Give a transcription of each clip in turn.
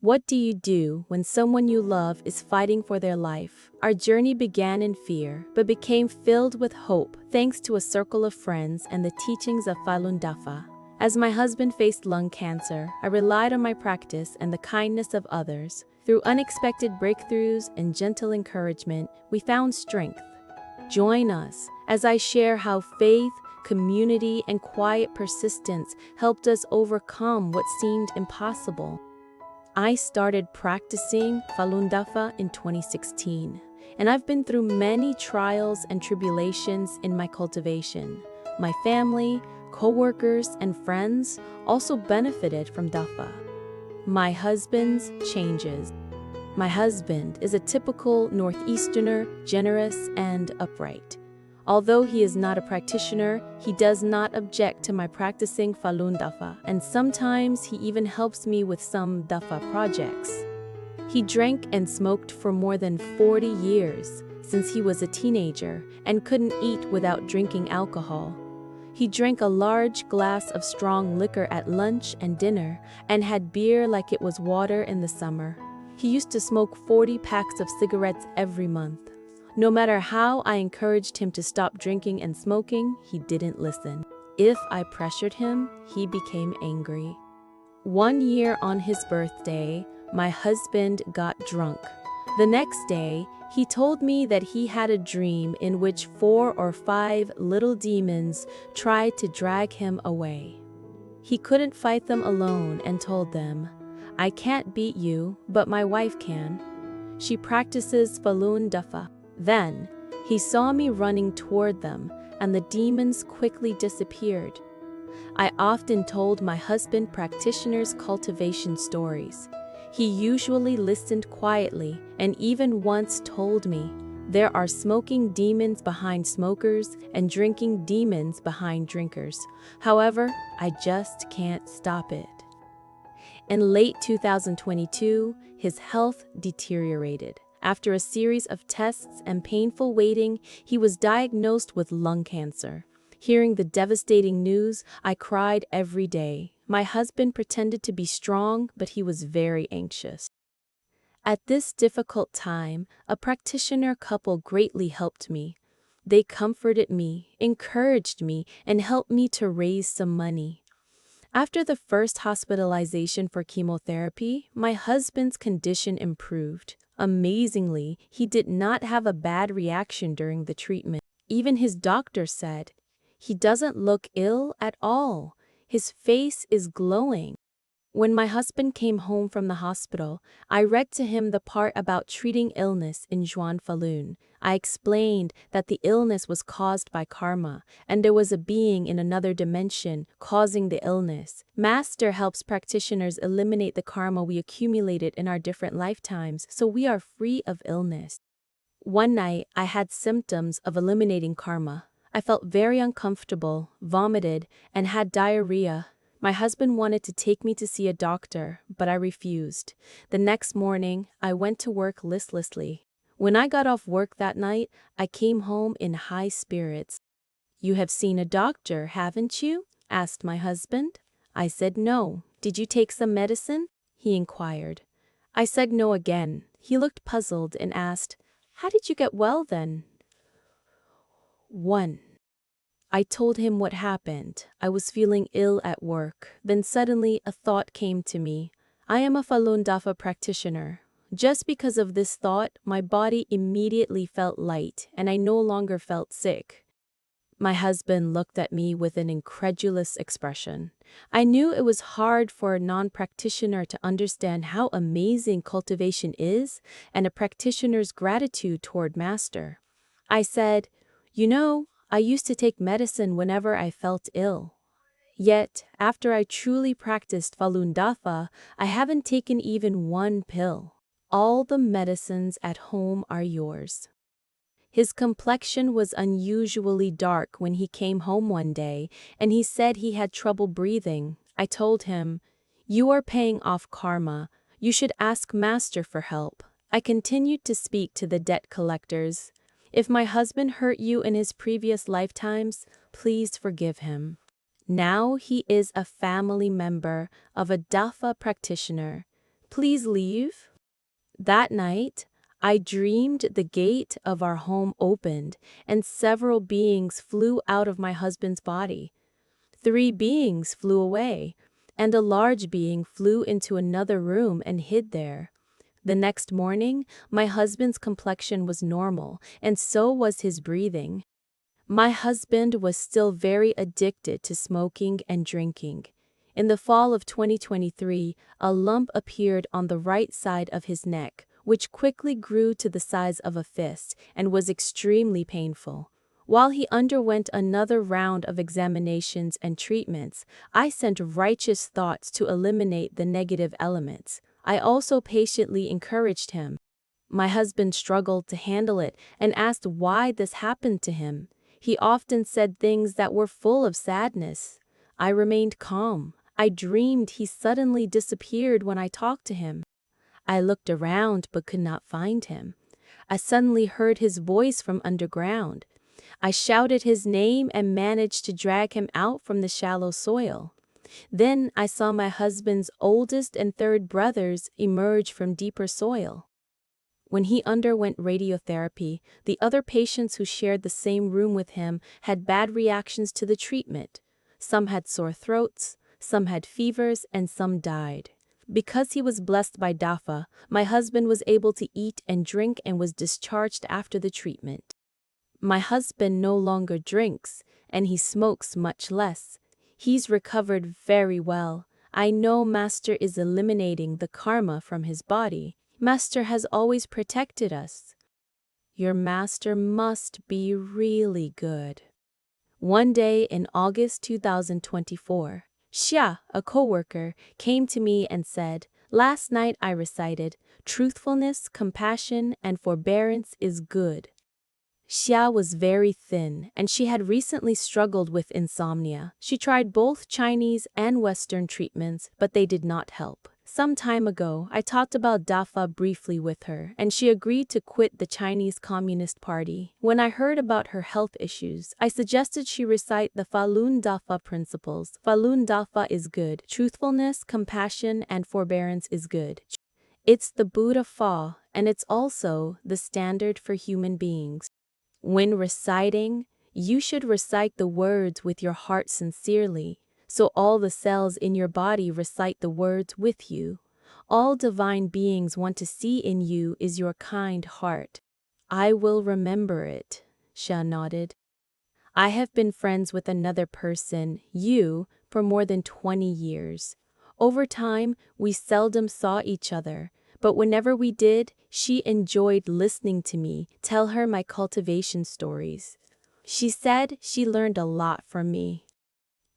What do you do when someone you love is fighting for their life? Our journey began in fear, but became filled with hope thanks to a circle of friends and the teachings of Falun Dafa. As my husband faced lung cancer, I relied on my practice and the kindness of others. Through unexpected breakthroughs and gentle encouragement, we found strength. Join us as I share how faith, community, and quiet persistence helped us overcome what seemed impossible. I started practicing Falun Dafa in 2016, and I've been through many trials and tribulations in my cultivation. My family, co-workers, and friends also benefited from Dafa. My husband's changes. My husband is a typical Northeasterner, generous and upright. Although he is not a practitioner, he does not object to my practicing Falun Dafa, and sometimes he even helps me with some Dafa projects. He drank and smoked for more than 40 years, since he was a teenager, and couldn't eat without drinking alcohol. He drank a large glass of strong liquor at lunch and dinner, and had beer like it was water in the summer. He used to smoke 40 packs of cigarettes every month. No matter how I encouraged him to stop drinking and smoking, he didn't listen. If I pressured him, he became angry. One year on his birthday, my husband got drunk. The next day, he told me that he had a dream in which 4 or 5 little demons tried to drag him away. He couldn't fight them alone and told them, "I can't beat you, but my wife can. She practices Falun Dafa." Then, he saw me running toward them, and the demons quickly disappeared. I often told my husband practitioners' cultivation stories. He usually listened quietly and even once told me, "There are smoking demons behind smokers and drinking demons behind drinkers. However, I just can't stop it." In late 2022, his health deteriorated. After a series of tests and painful waiting, he was diagnosed with lung cancer. Hearing the devastating news, I cried every day. My husband pretended to be strong, but he was very anxious. At this difficult time, a practitioner couple greatly helped me. They comforted me, encouraged me, and helped me to raise some money. After the first hospitalization for chemotherapy, my husband's condition improved. Amazingly, he did not have a bad reaction during the treatment. Even his doctor said, "He doesn't look ill at all. His face is glowing." When my husband came home from the hospital, I read to him the part about treating illness in Zhuan Falun. I explained that the illness was caused by karma, and there was a being in another dimension causing the illness. Master helps practitioners eliminate the karma we accumulated in our different lifetimes, so we are free of illness. One night, I had symptoms of eliminating karma. I felt very uncomfortable, vomited, and had diarrhea. My husband wanted to take me to see a doctor, but I refused. The next morning, I went to work listlessly. When I got off work that night, I came home in high spirits. "You have seen a doctor, haven't you?" asked my husband. I said no. "Did you take some medicine?" he inquired. I said no again. He looked puzzled and asked, "How did you get well then?" 1. I told him what happened. I was feeling ill at work. Then suddenly a thought came to me. I am a Falun Dafa practitioner. Just because of this thought, my body immediately felt light and I no longer felt sick. My husband looked at me with an incredulous expression. I knew it was hard for a non-practitioner to understand how amazing cultivation is and a practitioner's gratitude toward Master. I said, "You know, I used to take medicine whenever I felt ill. Yet, after I truly practiced Falun Dafa, I haven't taken even one pill. All the medicines at home are yours." His complexion was unusually dark when he came home one day, and he said he had trouble breathing. I told him, "You are paying off karma. You should ask Master for help." I continued to speak to the debt collectors. "If my husband hurt you in his previous lifetimes, please forgive him. Now he is a family member of a Dafa practitioner. Please leave." That night, I dreamed the gate of our home opened and several beings flew out of my husband's body. 3 beings flew away, and a large being flew into another room and hid there. The next morning, my husband's complexion was normal, and so was his breathing. My husband was still very addicted to smoking and drinking. In the fall of 2023, a lump appeared on the right side of his neck, which quickly grew to the size of a fist and was extremely painful. While he underwent another round of examinations and treatments, I sent righteous thoughts to eliminate the negative elements. I also patiently encouraged him. My husband struggled to handle it and asked why this happened to him. He often said things that were full of sadness. I remained calm. I dreamed he suddenly disappeared when I talked to him. I looked around but could not find him. I suddenly heard his voice from underground. I shouted his name and managed to drag him out from the shallow soil. Then I saw my husband's oldest and third brothers emerge from deeper soil. When he underwent radiotherapy, the other patients who shared the same room with him had bad reactions to the treatment. Some had sore throats, some had fevers, and some died. Because he was blessed by Dafa, my husband was able to eat and drink and was discharged after the treatment. My husband no longer drinks, and he smokes much less. He's recovered very well. I know Master is eliminating the karma from his body. Master has always protected us. Your master must be really good. One day in August 2024, Xia, a coworker, came to me and said, "Last night I recited, 'Truthfulness, compassion, and forbearance is good.'" Xia was very thin, and she had recently struggled with insomnia. She tried both Chinese and Western treatments, but they did not help. Some time ago, I talked about Dafa briefly with her, and she agreed to quit the Chinese Communist Party. When I heard about her health issues, I suggested she recite the Falun Dafa principles. Falun Dafa is good. Truthfulness, compassion, and forbearance is good. It's the Buddha Fa, and it's also the standard for human beings. When reciting, you should recite the words with your heart sincerely, so all the cells in your body recite the words with you. All divine beings want to see in you is your kind heart. I will remember it, Xia nodded. I have been friends with another person, you, for more than 20 years. Over time, we seldom saw each other, but whenever we did, she enjoyed listening to me tell her my cultivation stories. She said she learned a lot from me.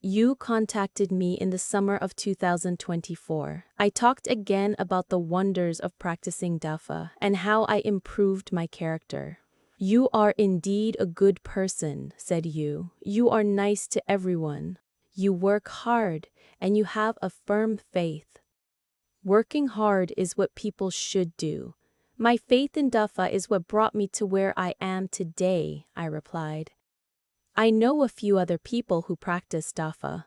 You contacted me in the summer of 2024. I talked again about the wonders of practicing Dafa and how I improved my character. You are indeed a good person, said you. You are nice to everyone. You work hard, and you have a firm faith. Working hard is what people should do. My faith in Dafa is what brought me to where I am today, I replied. I know a few other people who practice Dafa.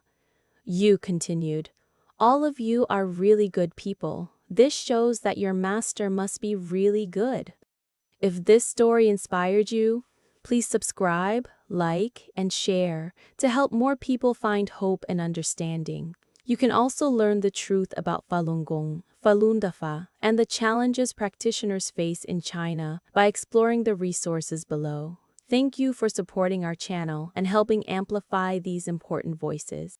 You continued. All of you are really good people. This shows that your master must be really good. If this story inspired you, please subscribe, like, and share to help more people find hope and understanding. You can also learn the truth about Falun Gong, Falun Dafa, and the challenges practitioners face in China by exploring the resources below. Thank you for supporting our channel and helping amplify these important voices.